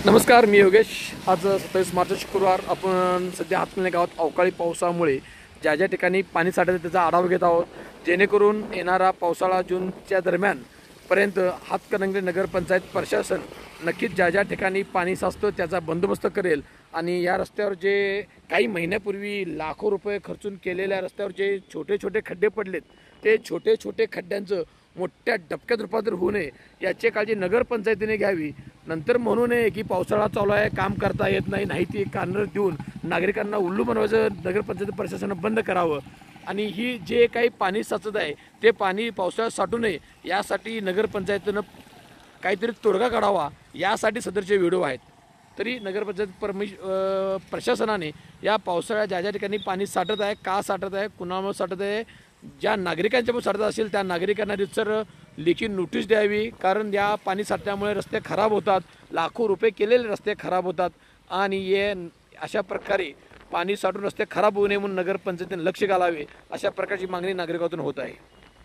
नमस्कार, मी योगेश. आज 27 मार्च शुक्रवार. आपण सध्या हातकणंगले गावात अवकाळी पावसामुळे ज्या ज्या ठिकाणी पाणी साठत आहे त्याचा आढावा घेत आहोत, जेणेकरून येणारा पावसाळा जूनच्या दरम्यानपर्यंत हातकणंगले नगरपंचायत प्रशासन नक्कीच ज्या ज्या ठिकाणी पाणी साचतं त्याचा बंदोबस्त करेल. आणि या रस्त्यावर जे काही महिन्यापूर्वी लाखो रुपये खर्चून केलेल्या रस्त्यावर जे छोटे छोटे खड्डे पडलेत, ते छोटे छोटे खड्ड्यांचं मोठ्या डबक्यात रूपांतर होऊ नये याची काळजी नगरपंचायतीने घ्यावी. नंतर म्हणू नये की पावसाळा चालू आहे, काम करता येत नाही ती कारणं देऊन नागरिकांना उल्लू बनवायचं नगरपंचायत प्रशासनानं बंद करावं. आणि ही जे काही पाणी साचत आहे ते पाणी पावसाळ्यात साठू नये यासाठी नगरपंचायतीनं काहीतरी तोडगा काढावा, यासाठी सदरचे व्हिडिओ आहेत. तरी नगरपंचायत प्रशासनाने या पावसाळ्यात ज्या ज्या ठिकाणी पाणी साठत आहे, का साठत आहे, कुणामुळे साठत आहे, ज्या नागरिकांच्यामुळे साठत असेल त्या नागरिकांना रितसर लेखी नोटीस द्यावी. कारण या पाणी साठल्यामुळे रस्ते खराब होतात, लाखो रुपये केलेले रस्ते खराब होतात. आणि हे अशा प्रकारे पाणी साठून रस्ते खराब होऊ नये म्हणून नगरपंचायतीने लक्ष घालावे, अशा प्रकारची मागणी नागरिकातून होत आहे.